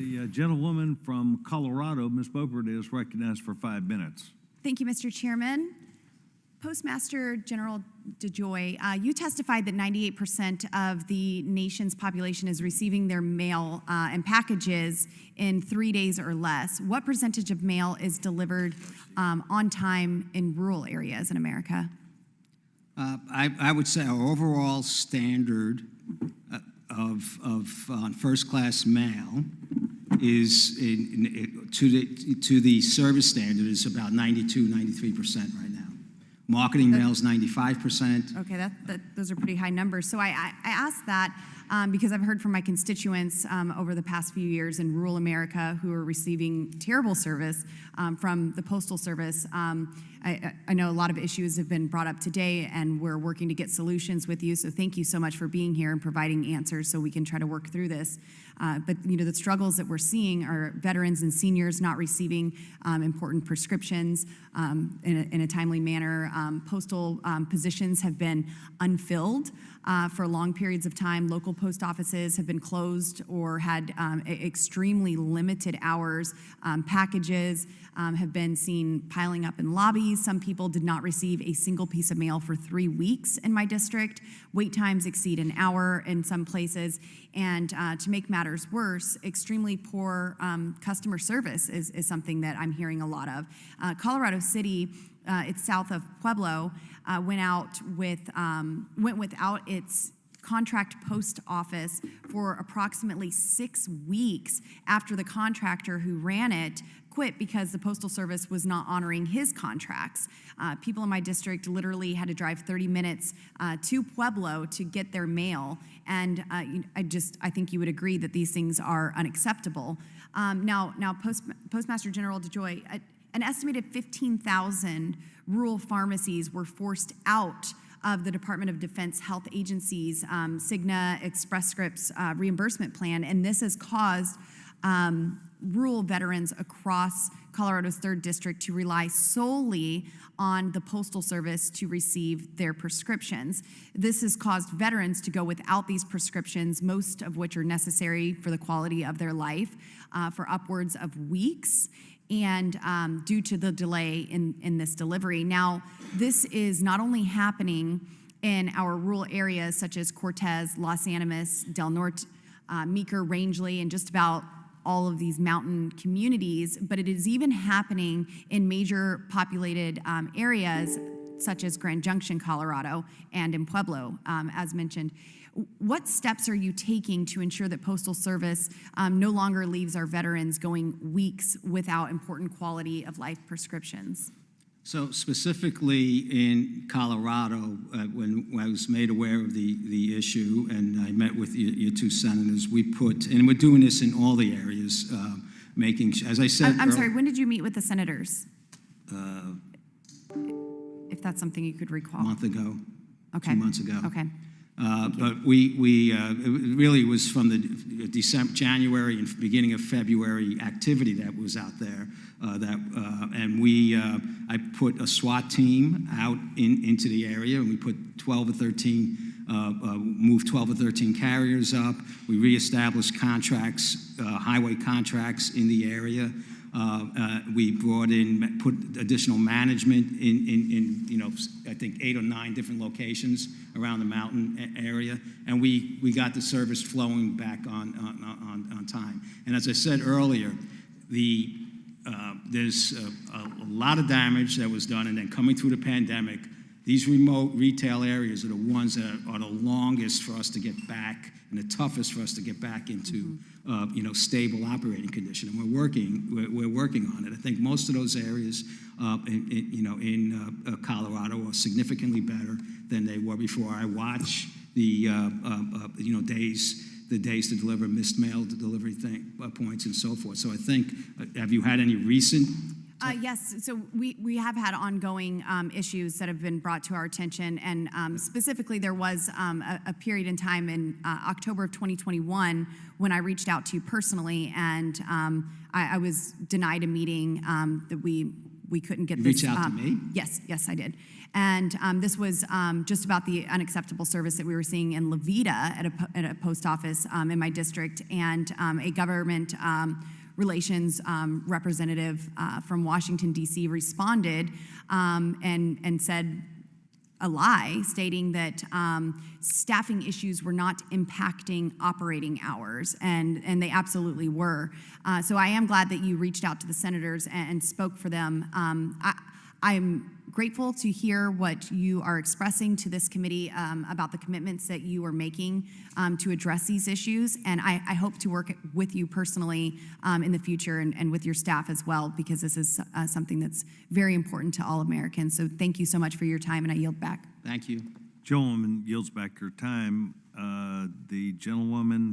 The gentlewoman from Colorado, Ms. Boebert, is recognized for 5 minutes. Thank you, Mr. Chairman. Postmaster General DeJoy, you testified that 98% of the nation's population is receiving their mail and packages in 3 days or less. What percentage of mail is delivered on time in rural areas in America? I would say our overall standard on first-class mail is to the service standard is about 92-93% right now. Marketing mail is 95%. Okay, those are pretty high numbers. So I asked that because I've heard from my constituents over the past few years in rural America who are receiving terrible service from the Postal Service. I know a lot of issues have been brought up today, and we're working to get solutions with you. So thank you so much for being here and providing answers so we can try to work through this. But the struggles that we're seeing are veterans and seniors not receiving important prescriptions in a timely manner. Postal positions have been unfilled for long periods of time. Local post offices have been closed or had extremely limited hours. Packages have been seen piling up in lobbies. Some people did not receive a single piece of mail for 3 weeks in my district. Wait times exceed an hour in some places. And to make matters worse, extremely poor customer service is something that I'm hearing a lot of. Colorado City, it's south of Pueblo, went without its contract post office for approximately 6 weeks after the contractor who ran it quit because the Postal Service was not honoring his contracts. People in my district literally had to drive 30 minutes to Pueblo to get their mail, and I think you would agree that these things are unacceptable. Now, Postmaster General DeJoy, an estimated 15,000 rural pharmacies were forced out of the Department of Defense Health Agency's Cigna Express Scripts reimbursement plan, and this has caused rural veterans across Colorado's 3rd District to rely solely on the Postal Service to receive their prescriptions. This has caused veterans to go without these prescriptions, most of which are necessary for the quality of their life, for upwards of weeks, and due to the delay in this delivery. Now, this is not only happening in our rural areas such as Cortez, Los Animas, Del Norte, Meeker, Rangeley, and just about all of these mountain communities, but it is even happening in major populated areas such as Grand Junction, Colorado, and in Pueblo, as mentioned. What steps are you taking to ensure that Postal Service no longer leaves our veterans going weeks without important quality of life prescriptions? So specifically in Colorado, when I was made aware of the issue and I met with your 2 senators, and we're doing this in all the areas, as I said I'm sorry, when did you meet with the senators? If that's something you could recall. A month ago. Okay. 2 months ago. Okay. But it really was from the January and beginning of February activity that was out there. I put a SWAT team out into the area, and we put 12 or 13, moved 12 or 13 carriers up. We reestablished contracts, highway contracts in the area. We put additional management in I think 8 or 9 different locations around the mountain area, and we got the service flowing back on time. And as I said earlier, there's a lot of damage that was done, and then coming through the pandemic, these remote retail areas are the ones that are the longest for us to get back and the toughest for us to get back into stable operating condition. And we're working on it. I think most of those areas in Colorado are significantly better than they were before. I watch the days to deliver missed mail to delivery points and so forth. So I think, have you had any recent? Yes, so we have had ongoing issues that have been brought to our attention, and specifically there was a period in time in October of 2021 when I reached out to you personally, and I was denied a meeting that we couldn't get You this. reached out to me? Yes, I did. And this was just about the unacceptable service that we were seeing in Levita at a post office in my district, and a government relations representative from Washington, D.C. responded and said a lie, stating that staffing issues were not impacting operating hours, and they absolutely were. So I am glad that you reached out to the senators and spoke for them. I'm grateful to hear what you are expressing to this committee about the commitments that you are making to address these issues, and I hope to work with you personally in the future and with your staff as well, because this is something that's very important to all Americans. So thank you so much for your time, and I yield back. Thank you. Gentlewoman yields back her time. The gentlewoman